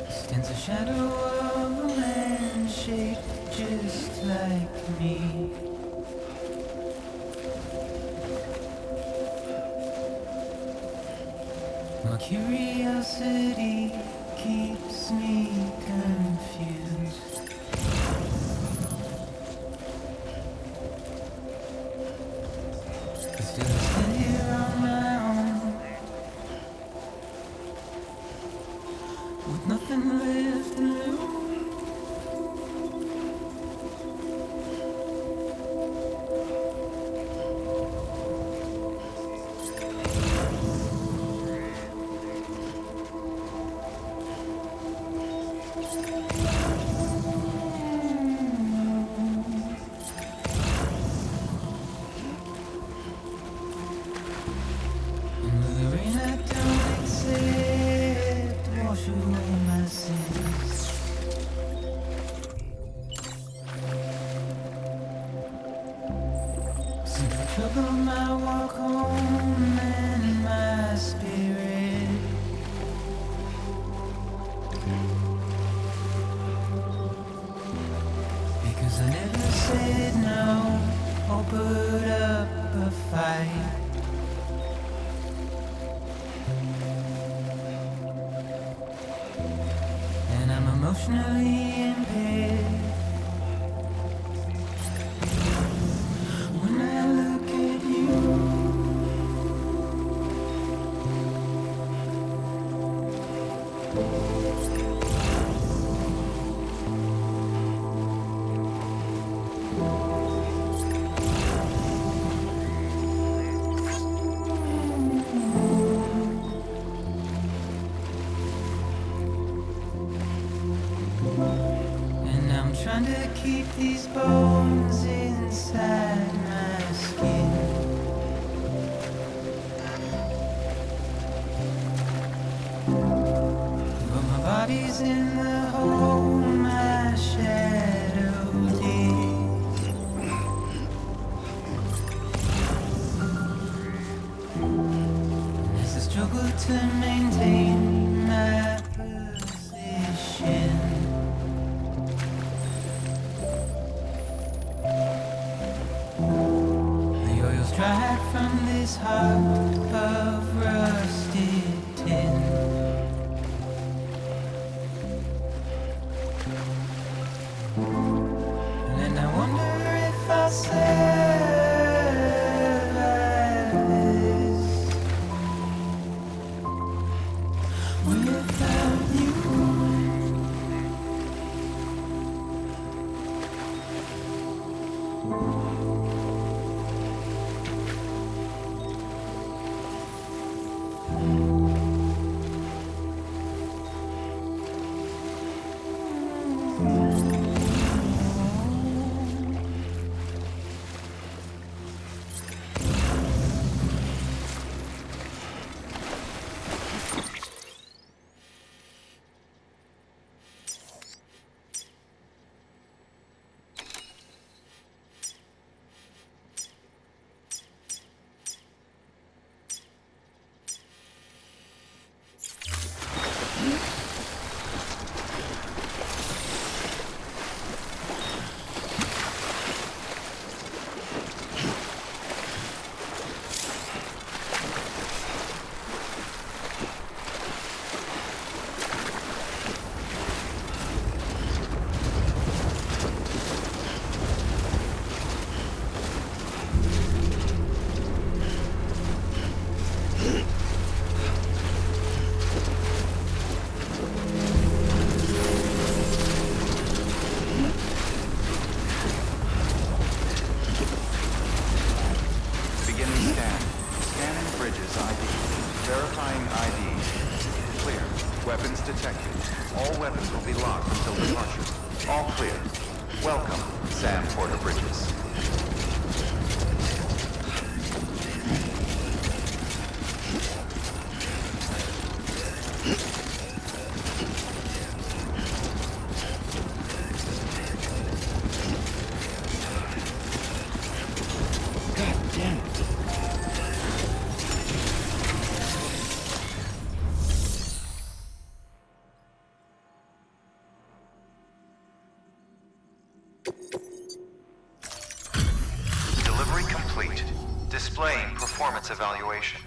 Stands a shadow of a man shaped just like me. My curiosity keeps me confused. Still I stand here on my own, with nothing left to lose. And with the rain I don't accept, wash away my sins. Simply trouble my walk home and my spirit. Because I never said no or put up a fight. And I'm emotionally impaired. When I look at you, and I'm trying to keep these bones inside my skin. But my body's in the hole my shadow did. And as I struggle to maintain my position, the oil's dried from this heart of rusted tin. And I wonder if I'll survive this without you. All clear. Welcome, Sam Porter Bridges. God damn it. Delivery complete. Displaying performance evaluation.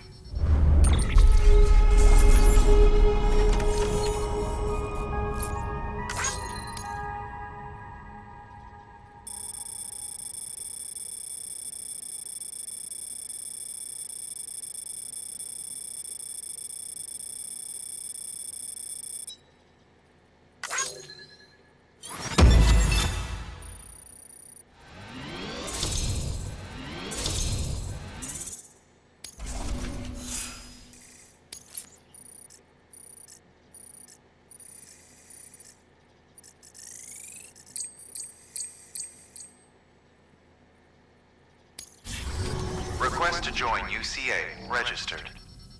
Request to join UCA. Registered.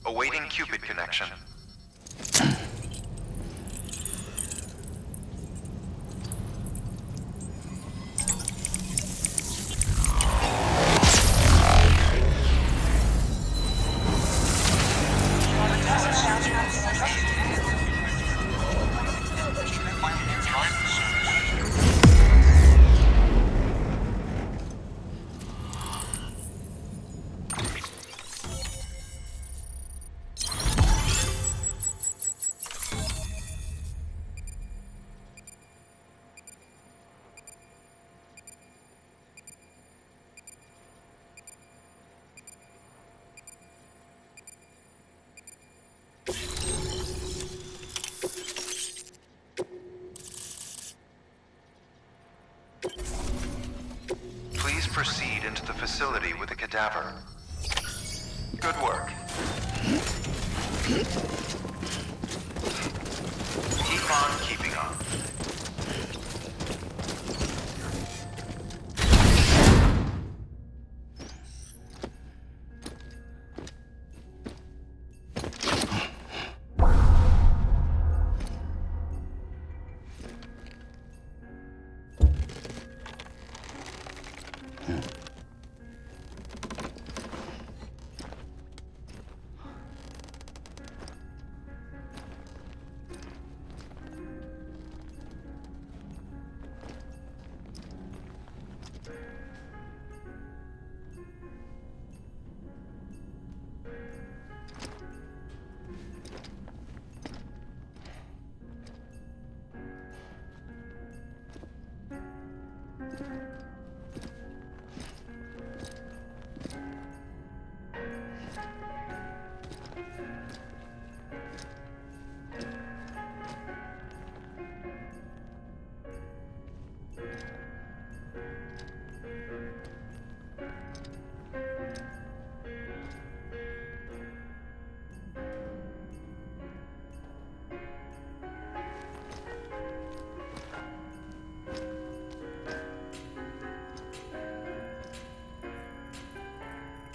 Awaiting Cupid connection. Please proceed into the facility with the cadaver. Good work. Keep on keeping on.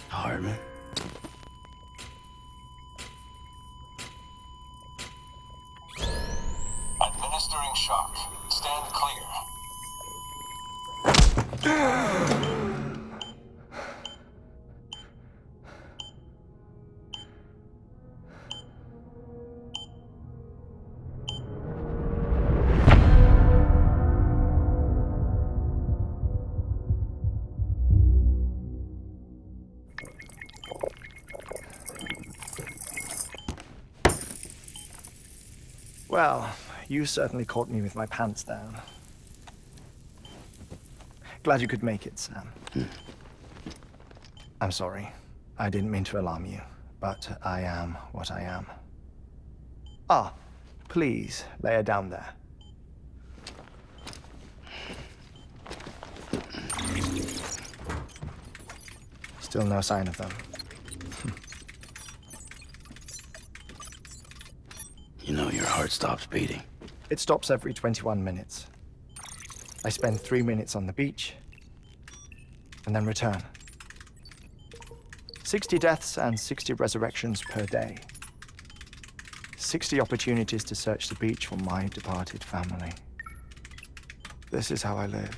Hartman. Administering shock. Stand clear. Well, you certainly caught me with my pants down. Glad you could make it, Sam. I'm sorry. I didn't mean to alarm you, but I am what I am. Ah, please, lay her down there. Still no sign of them. You know your heart stops beating. It stops every 21 minutes. I spend 3 minutes on the beach, and then return. 60 deaths and 60 resurrections per day. 60 opportunities to search the beach for my departed family. This is how I live.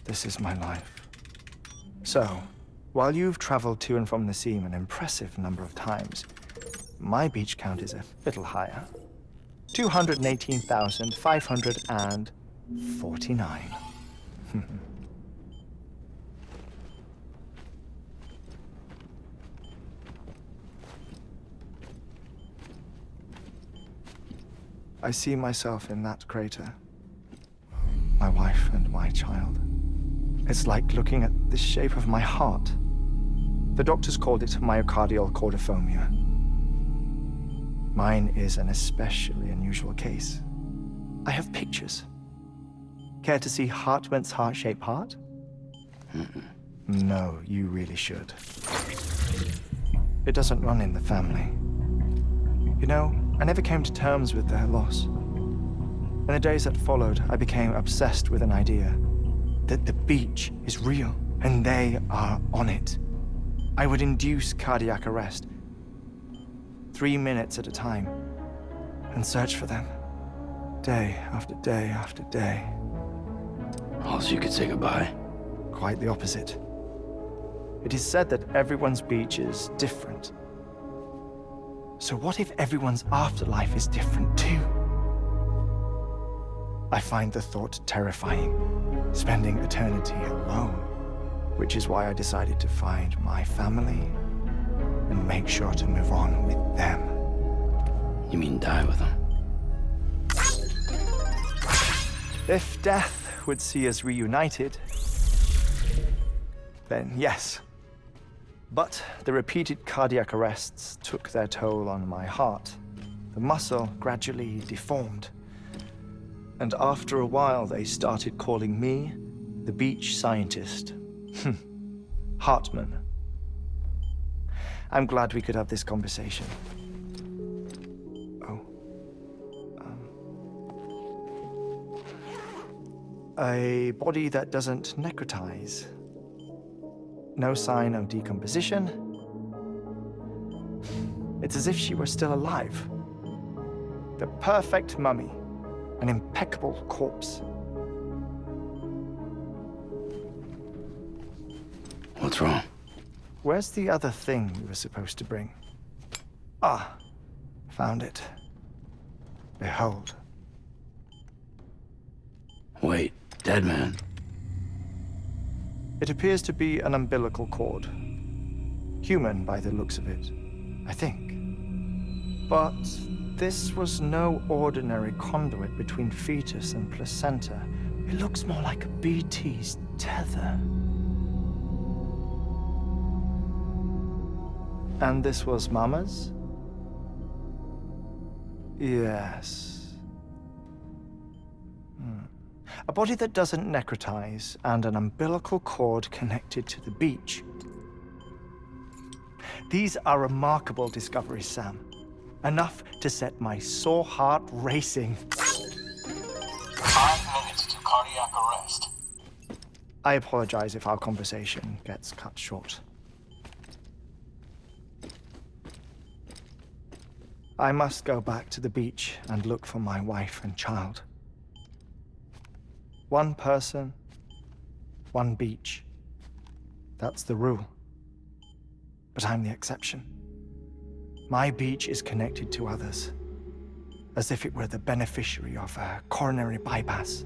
This is my life. So, while you've traveled to and from the seam an impressive number of times, my beach count is a little higher. 218,549. I see myself in that crater. My wife and my child. It's like looking at the shape of my heart. The doctors called it myocardial cordiformia. Mine is an especially unusual case. I have pictures. Care to see Hartman's heart-shaped heart? No, you really should. It doesn't run in the family. You know, I never came to terms with their loss. In the days that followed, I became obsessed with an idea that the beach is real and they are on it. I would induce cardiac arrest, 3 minutes at a time, and search for them, day after day after day. Also, you could say goodbye. Quite the opposite. It is said that everyone's beach is different. So what if everyone's afterlife is different too? I find the thought terrifying, spending eternity alone, which is why I decided to find my family and make sure to move on with them. You mean die with them? If death would see us reunited, then yes. But the repeated cardiac arrests took their toll on my heart. The muscle gradually deformed. And after a while, they started calling me the beach scientist. Hartman. I'm glad we could have this conversation. Oh. A body that doesn't necrotize. No sign of decomposition. It's as if she were still alive. The perfect mummy. An impeccable corpse. What's wrong? Where's the other thing you were supposed to bring? Ah, found it. Behold. Wait, dead man. It appears to be an umbilical cord. Human by the looks of it, I think. But this was no ordinary conduit between fetus and placenta. It looks more like a BT's tether. And this was Mama's? Yes. A body that doesn't necrotize and an umbilical cord connected to the beach. These are remarkable discoveries, Sam. Enough to set my sore heart racing. 5 minutes to cardiac arrest. I apologize if our conversation gets cut short. I must go back to the beach and look for my wife and child. One person, one beach. That's the rule. But I'm the exception. My beach is connected to others, as if it were the beneficiary of a coronary bypass.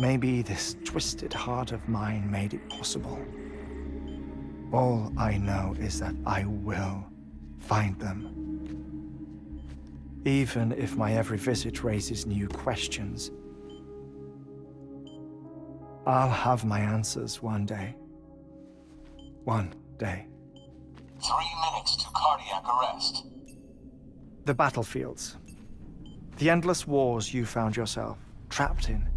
Maybe this twisted heart of mine made it possible. All I know is that I will find them. Even if my every visit raises new questions, I'll have my answers one day. One day. 3 minutes to cardiac arrest. The battlefields. The endless wars you found yourself trapped in.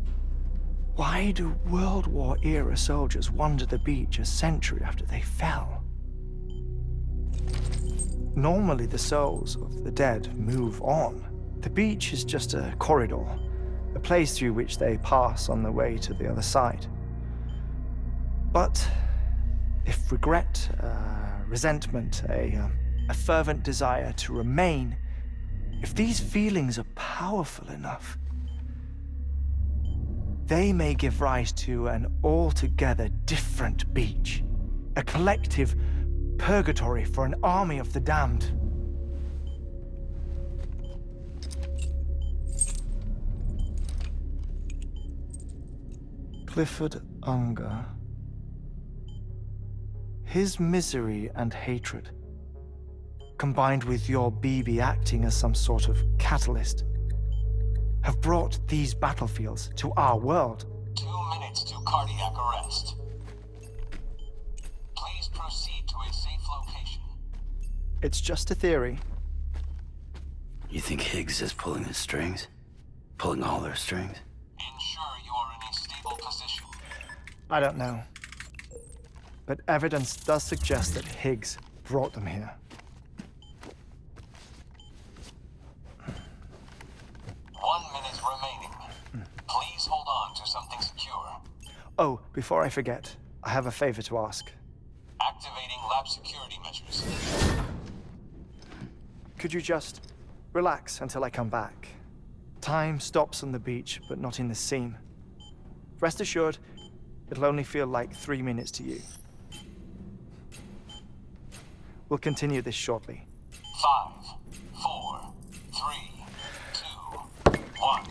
Why do World War-era soldiers wander the beach a century after they fell? Normally, the souls of the dead move on. The beach is just a corridor, a place through which they pass on the way to the other side. But if regret, resentment, a fervent desire to remain, if these feelings are powerful enough, they may give rise to an altogether different beach, a collective purgatory for an army of the damned. Clifford Unger. His misery and hatred, combined with your BB acting as some sort of catalyst, have brought these battlefields to our world. 2 minutes to cardiac arrest. Please proceed to a safe location. It's just a theory. You think Higgs is pulling the strings? Pulling all their strings? Ensure you are in a stable position. I don't know. But evidence does suggest that Higgs brought them here. 1 minute remaining. Please hold on to something secure. Oh, before I forget, I have a favor to ask. Activating lab security measures. Could you just relax until I come back? Time stops on the beach, but not in the scene. Rest assured, it'll only feel like 3 minutes to you. We'll continue this shortly. 5, 4, 3, 2, 1.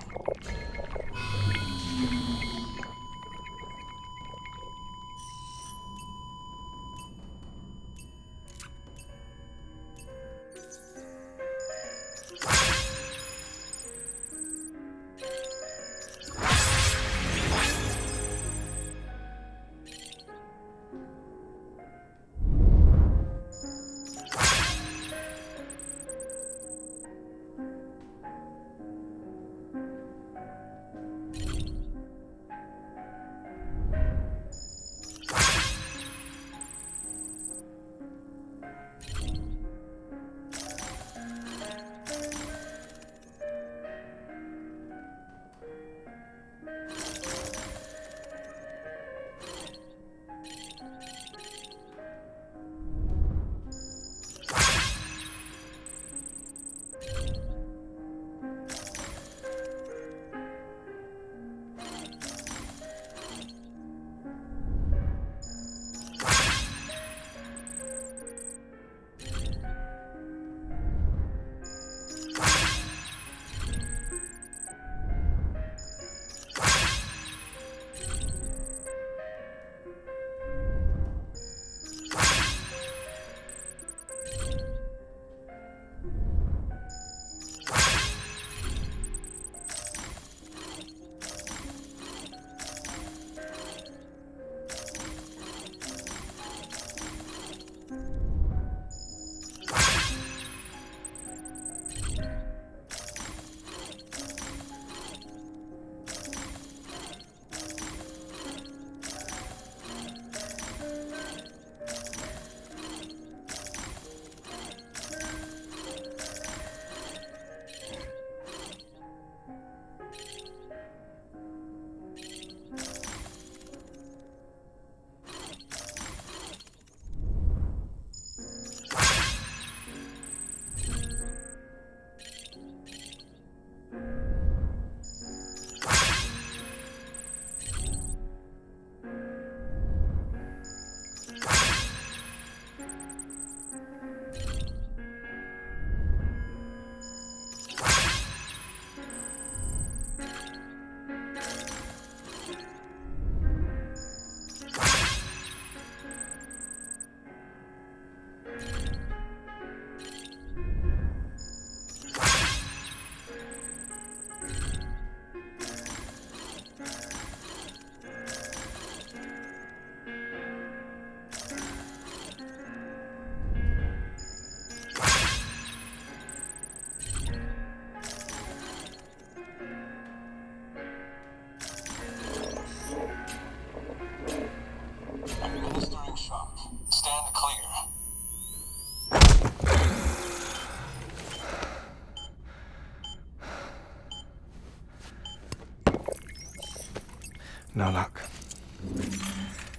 No luck.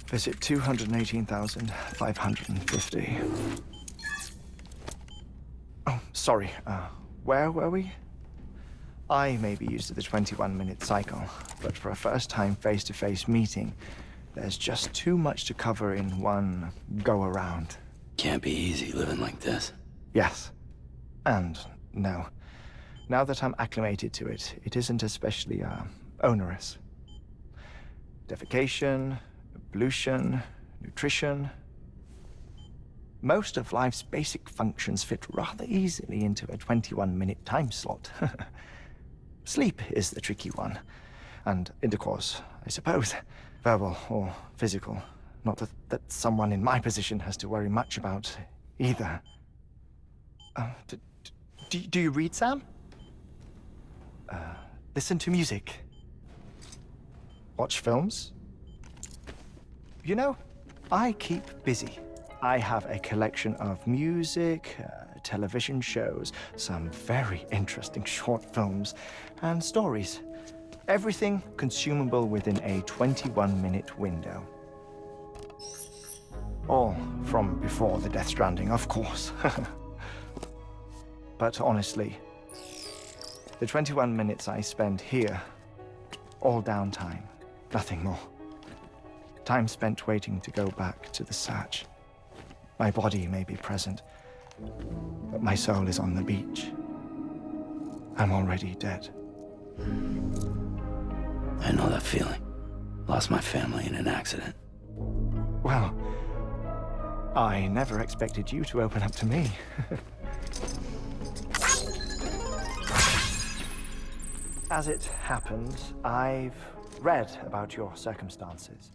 Visit 218,550. Oh, sorry. Where were we? I may be used to the 21-minute cycle, but for a first-time face-to-face meeting, there's just too much to cover in one go-around. Can't be easy living like this. Yes. And no. Now that I'm acclimated to it, it isn't especially, onerous. Defecation, ablution, nutrition. Most of life's basic functions fit rather easily into a 21-minute time slot. Sleep is the tricky one. And intercourse, I suppose. Verbal or physical. Not that someone in my position has to worry much about either. Do you read, Sam? Listen to music. Watch films? You know, I keep busy. I have a collection of music, television shows, some very interesting short films, and stories. Everything consumable within a 21-minute window. All from before the Death Stranding, of course. But honestly, the 21 minutes I spend here, all downtime, nothing more. Time spent waiting to go back to the search. My body may be present, but my soul is on the beach. I'm already dead. I know that feeling. Lost my family in an accident. Well, I never expected you to open up to me. As it happens, I've read about your circumstances.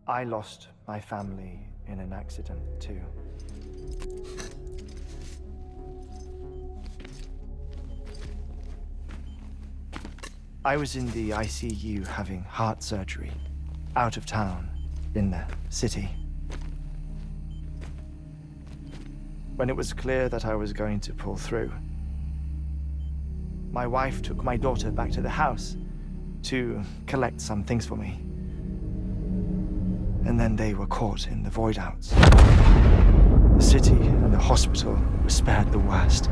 I lost my family in an accident, too. I was in the ICU having heart surgery, out of town, in the city. When it was clear that I was going to pull through, my wife took my daughter back to the house to collect some things for me. And then they were caught in the void outs. The city and the hospital were spared the worst,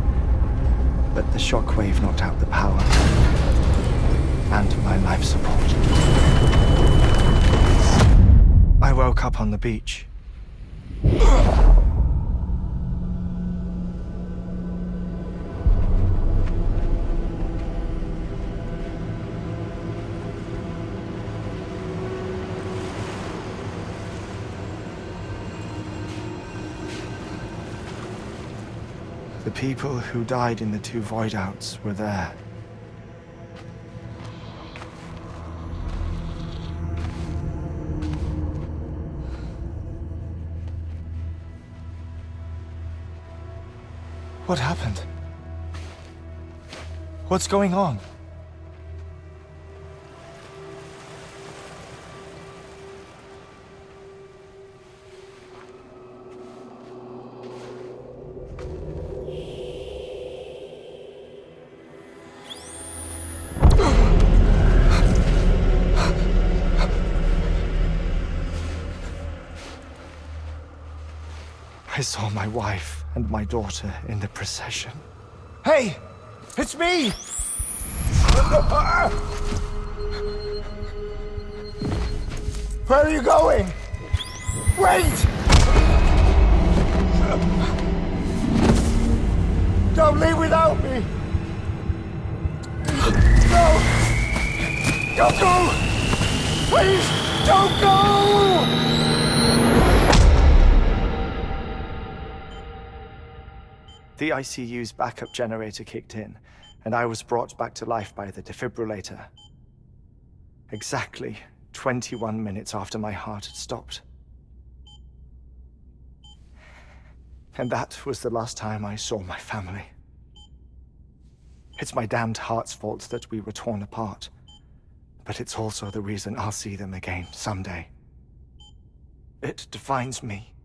but the shockwave knocked out the power and my life support. I woke up on the beach. The people who died in the two void outs were there. What happened? What's going on? I saw my wife and my daughter in the procession. Hey! It's me! Where are you going? Wait! Don't leave without me! No! Don't go! Please, don't go! The ICU's backup generator kicked in, and I was brought back to life by the defibrillator. Exactly 21 minutes after my heart had stopped. And that was the last time I saw my family. It's my damned heart's fault that we were torn apart, but it's also the reason I'll see them again someday. It defines me.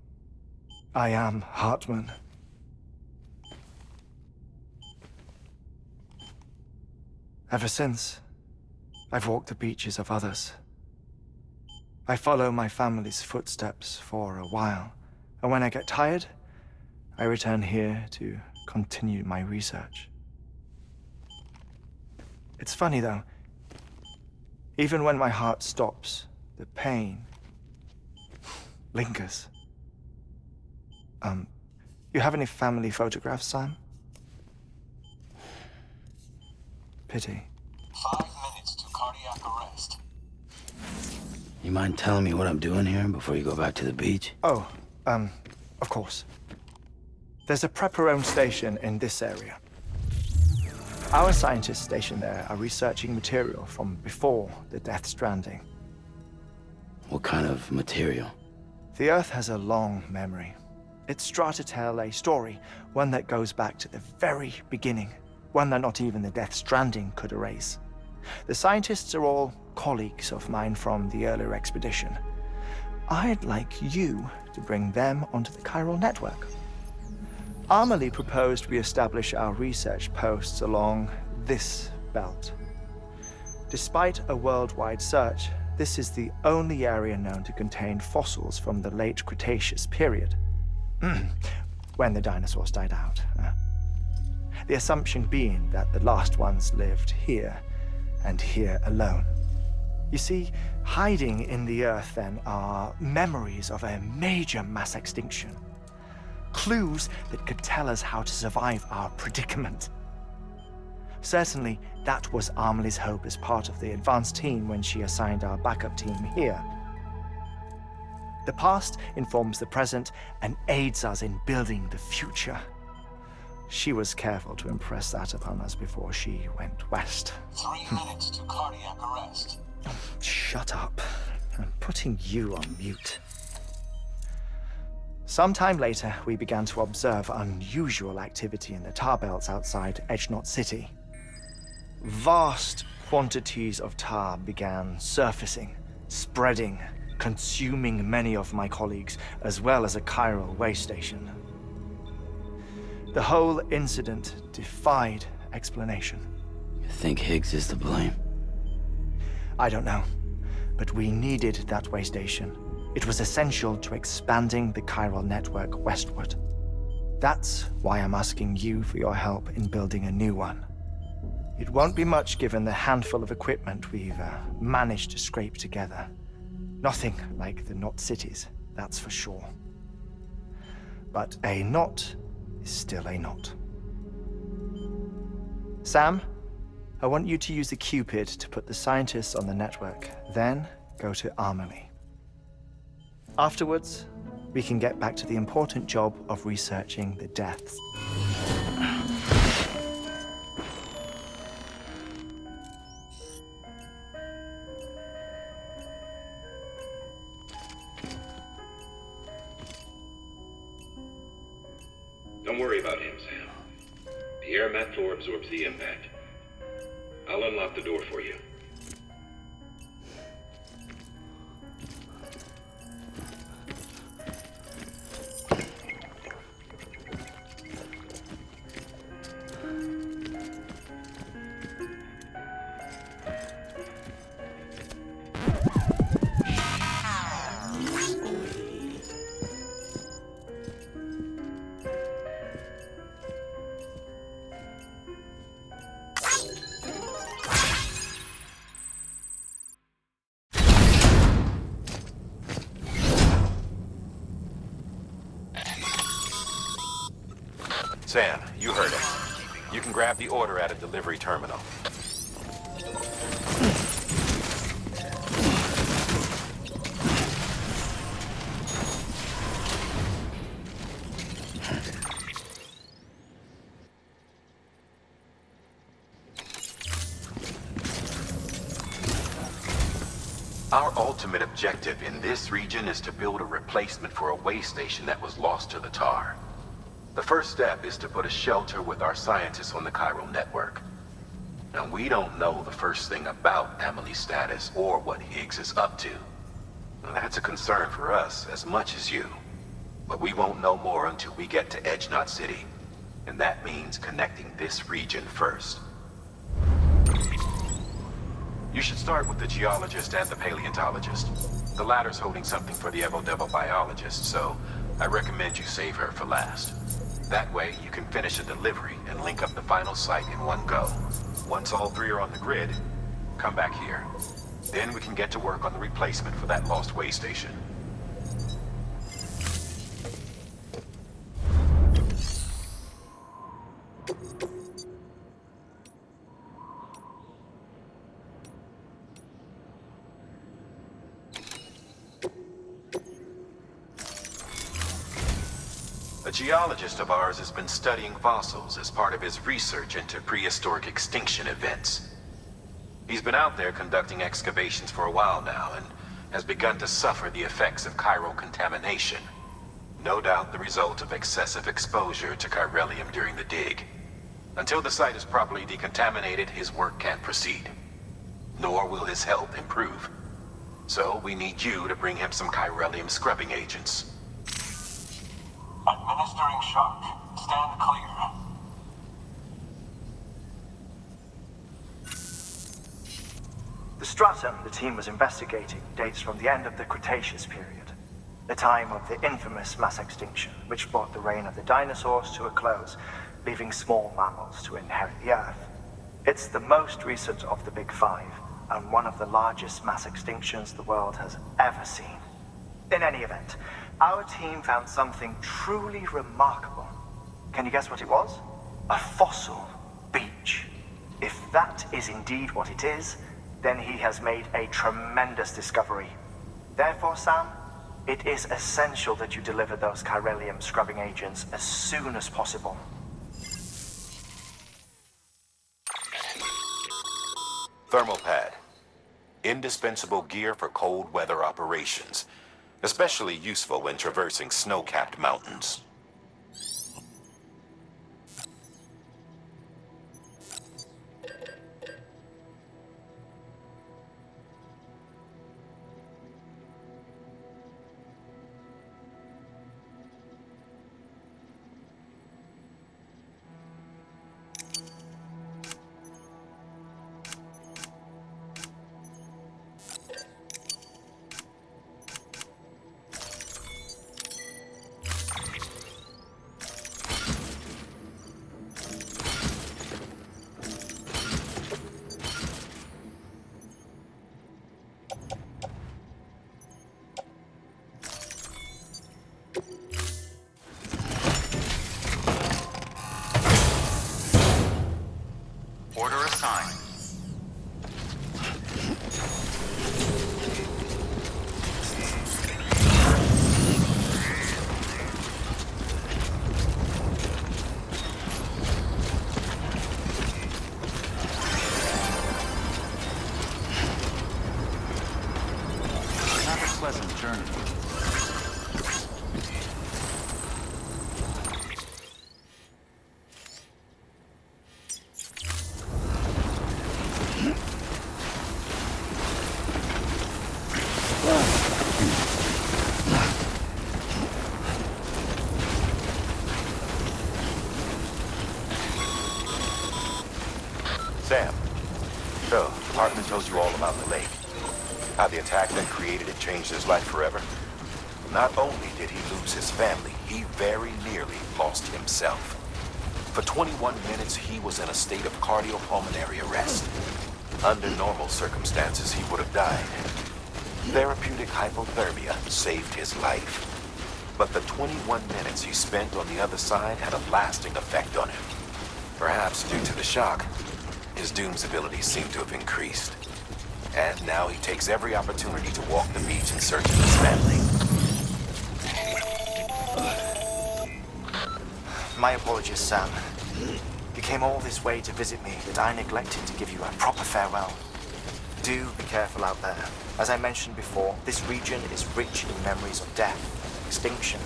I am Hartman. Ever since, I've walked the beaches of others, I follow my family's footsteps for a while, and when I get tired, I return here to continue my research. It's funny though, even when my heart stops, the pain lingers. You have any family photographs, Sam? Pity. 5 minutes to cardiac arrest. You mind telling me what I'm doing here before you go back to the beach? Oh, of course. There's a prepper-owned station in this area. Our scientists stationed there are researching material from before the Death Stranding. What kind of material? The Earth has a long memory. It's trying to tell a story, one that goes back to the very beginning, one that not even the Death Stranding could erase. The scientists are all colleagues of mine from the earlier expedition. I'd like you to bring them onto the chiral network. Amelie proposed we establish our research posts along this belt. Despite a worldwide search, this is the only area known to contain fossils from the late Cretaceous period, when the dinosaurs died out. The assumption being that the last ones lived here, and here alone. You see, hiding in the Earth then are memories of a major mass extinction. Clues that could tell us how to survive our predicament. Certainly, that was Amelie's hope as part of the advanced team when she assigned our backup team here. The past informs the present and aids us in building the future. She was careful to impress that upon us before she went west. 3 minutes to cardiac arrest. Shut up. I'm putting you on mute. Sometime later, we began to observe unusual activity in the tar belts outside Edgenot City. Vast quantities of tar began surfacing, spreading, consuming many of my colleagues, as well as a chiral way station. The whole incident defied explanation. You think Higgs is to blame? I don't know, but we needed that way station. It was essential to expanding the chiral network westward. That's why I'm asking you for your help in building a new one. It won't be much given the handful of equipment we've managed to scrape together. Nothing like the knot cities, that's for sure. But a knot is still a knot. Sam, I want you to use the Cupid to put the scientists on the network, then go to Amelie. Afterwards, we can get back to the important job of researching the deaths. Don't worry about him, Sam. The air mat floor absorbs the impact. I'll unlock the door for you. Sam, you heard it. You can grab the order at a delivery terminal. Our ultimate objective in this region is to build a replacement for a way station that was lost to the tar. The first step is to put a shelter with our scientists on the chiral network. Now, we don't know the first thing about Amelie's status or what Higgs is up to. Now, that's a concern for us as much as you. But we won't know more until we get to Edgenot City. And that means connecting this region first. You should start with the geologist and the paleontologist. The latter's holding something for the Evo-Devo biologist, so I recommend you save her for last. That way, you can finish a delivery and link up the final site in one go. Once all three are on the grid, come back here. Then we can get to work on the replacement for that lost way station. A geologist of ours has been studying fossils as part of his research into prehistoric extinction events. He's been out there conducting excavations for a while now and has begun to suffer the effects of chiral contamination. No doubt the result of excessive exposure to chiralium during the dig. Until the site is properly decontaminated, his work can't proceed. Nor will his health improve. So we need you to bring him some chiralium scrubbing agents. Administering shock. Stand clear. The stratum the team was investigating dates from the end of the Cretaceous period, the time of the infamous mass extinction, which brought the reign of the dinosaurs to a close, leaving small mammals to inherit the Earth. It's the most recent of the Big Five, and one of the largest mass extinctions the world has ever seen. In any event, our team found something truly remarkable. Can you guess what it was? A fossil beach. If that is indeed what it is, then he has made a tremendous discovery. Therefore, Sam, it is essential that you deliver those chiralium scrubbing agents as soon as possible. Thermal pad. Indispensable gear for cold weather operations. Especially useful when traversing snow-capped mountains. Order assigned. Have a pleasant journey. Sam, so, Hartman told you all about the lake. How the attack that created it changed his life forever. Not only did he lose his family, he very nearly lost himself. For 21 minutes, he was in a state of cardiopulmonary arrest. Under normal circumstances, he would have died. Therapeutic hypothermia saved his life. But the 21 minutes he spent on the other side had a lasting effect on him. Perhaps due to the shock, his Doom's abilities seem to have increased. And now he takes every opportunity to walk the beach in search of his family. My apologies, Sam. You came all this way to visit me, but I neglected to give you a proper farewell. Do be careful out there. As I mentioned before, this region is rich in memories of death and extinction.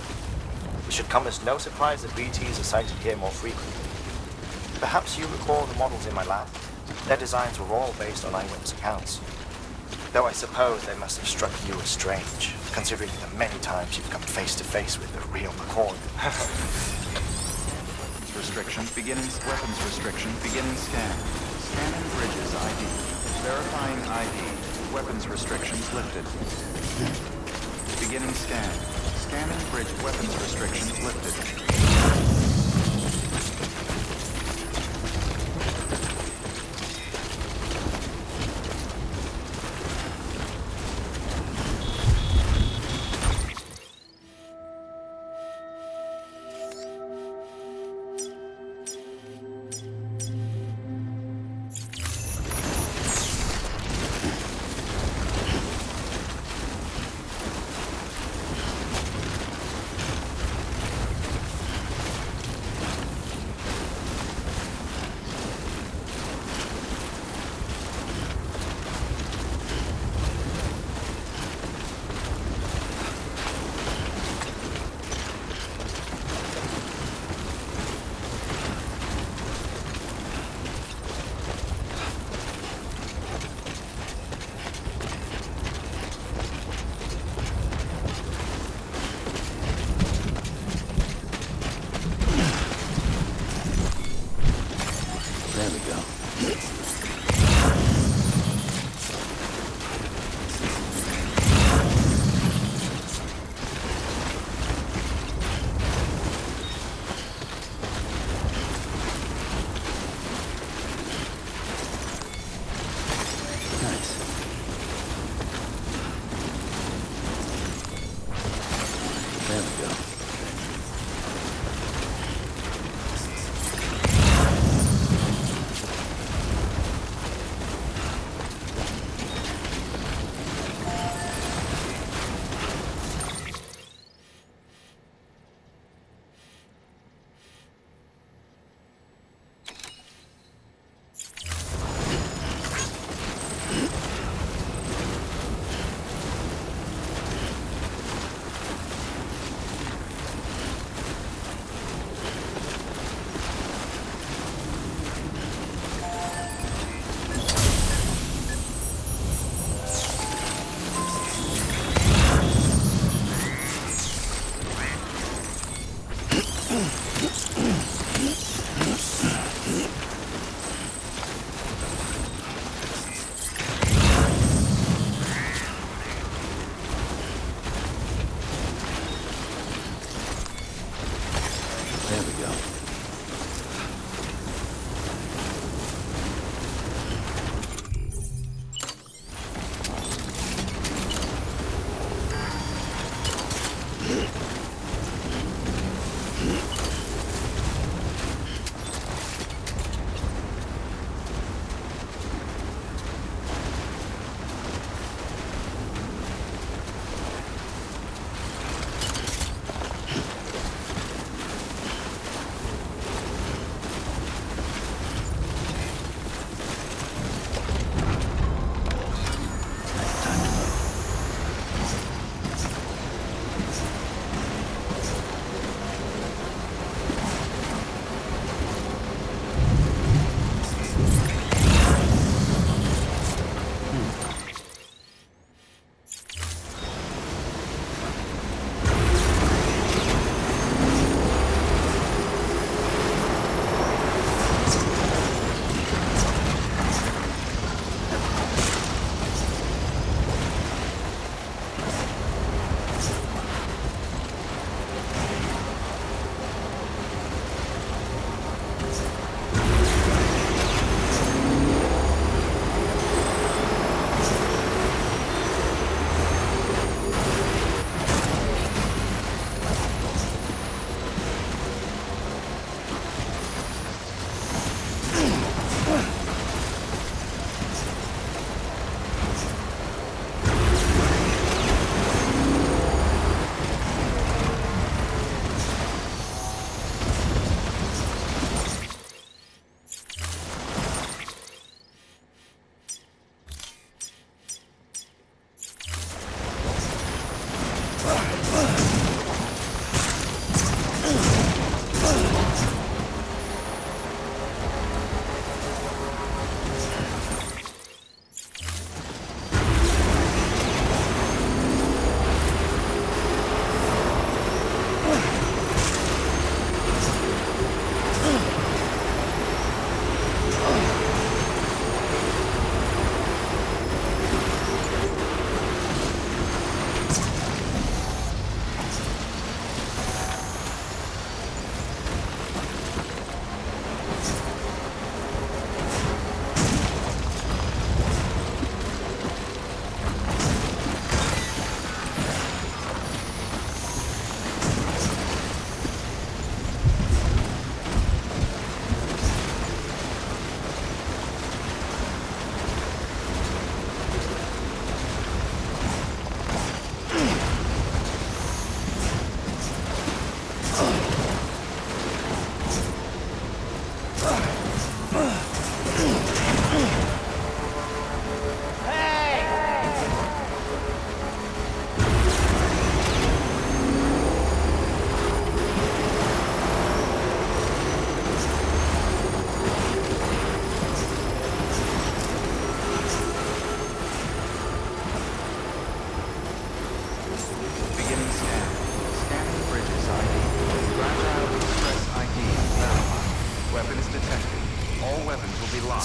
It should come as no surprise that BTs are sighted here more frequently. Perhaps you recall the models in my lab? Their designs were all based on eyewitness accounts. Though I suppose they must have struck you as strange, considering the many times you've come face to face with the real McCoy. Restrictions beginning. Weapons restriction beginning scan. Scanning bridges ID. Verifying ID. Weapons restrictions lifted. Beginning scan. Scanning bridge weapons restrictions lifted.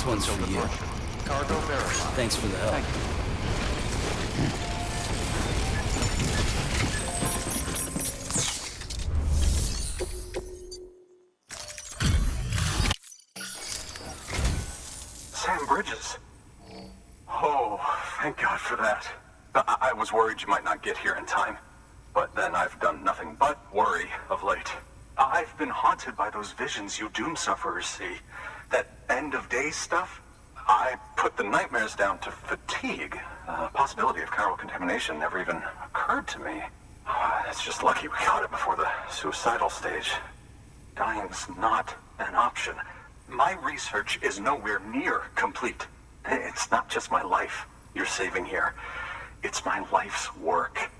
This one's for you. Cargo verified. Thanks for the help. Thank you. Sam Bridges. Oh, thank God for that. I was worried you might not get here in time. But then I've done nothing but worry of late. I've been haunted by those visions you doom sufferers see. That end of days stuff. I put the nightmares down to fatigue. The possibility of chiral contamination never even occurred to me. It's just lucky we got it before the suicidal stage. Dying's not an option. My research is nowhere near complete. It's not just my life you're saving here. It's my life's work.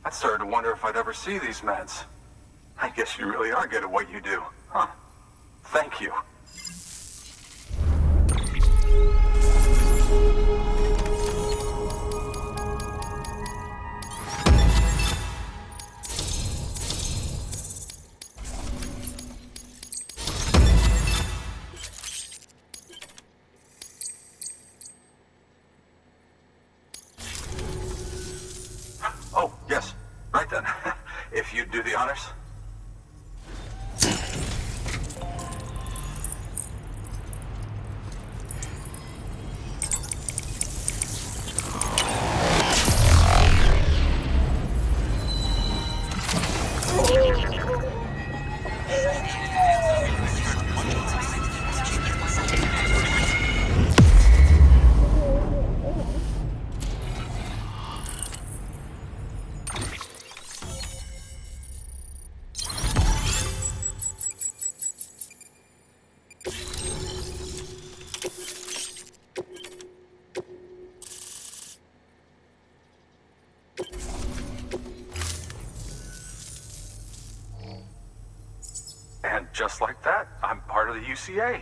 I started to wonder if I'd ever see these meds. I guess you really are good at what you do, huh? Thank you. Oh, yes. Right then. If you'd do the honors. And just like that, I'm part of the UCA,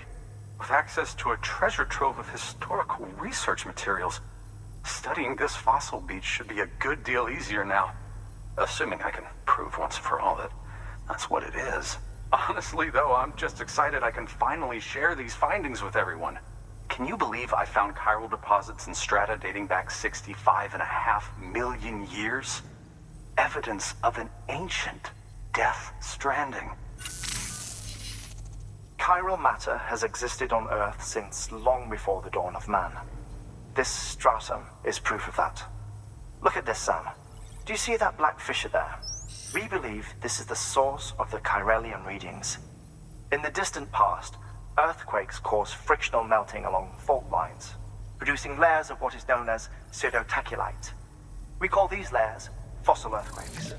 with access to a treasure trove of historical research materials. Studying this fossil beach should be a good deal easier now, assuming I can prove once for all that that's what it is. Honestly, though, I'm just excited I can finally share these findings with everyone. Can you believe I found chiral deposits in strata dating back 65.5 million years? Evidence of an ancient death stranding. Chiral matter has existed on Earth since long before the dawn of man. This stratum is proof of that. Look at this, Sam. Do you see that black fissure there? We believe this is the source of the Chiralian readings. In the distant past, earthquakes caused frictional melting along fault lines, producing layers of what is known as pseudotachylite. We call these layers fossil earthquakes.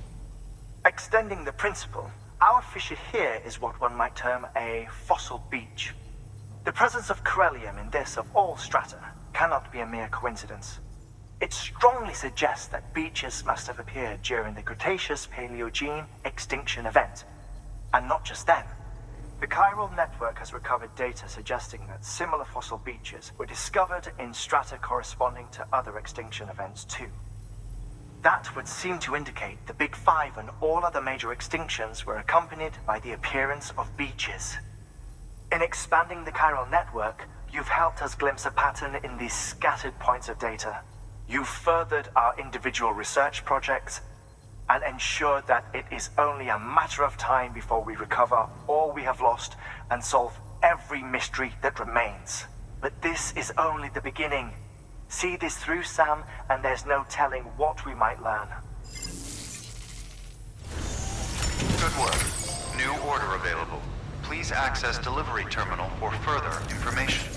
Extending the principle, our fissure here is what one might term a fossil beach. The presence of chiralium in this of all strata cannot be a mere coincidence. It strongly suggests that beaches must have appeared during the Cretaceous-Paleogene extinction event. And not just then. The chiral network has recovered data suggesting that similar fossil beaches were discovered in strata corresponding to other extinction events too. That would seem to indicate the Big Five and all other major extinctions were accompanied by the appearance of beaches. In expanding the chiral network, you've helped us glimpse a pattern in these scattered points of data. You've furthered our individual research projects and ensured that it is only a matter of time before we recover all we have lost and solve every mystery that remains. But this is only the beginning. See this through, Sam, and there's no telling what we might learn. Good work. New order available. Please access delivery terminal for further information.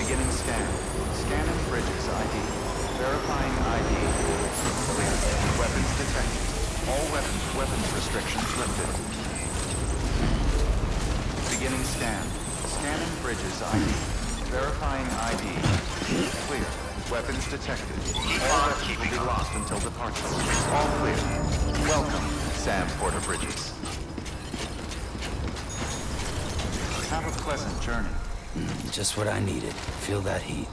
Beginning scan. Scanning bridges ID. Verifying ID. Clear. Weapons detected. All weapons restrictions lifted. Beginning scan. Scanning bridges ID. Verifying ID. Clear. Weapons detected. All weapons will be lost until departure. All clear. Welcome, Sam Porter Bridges. Have a pleasant journey. Just what I needed. Feel that heat.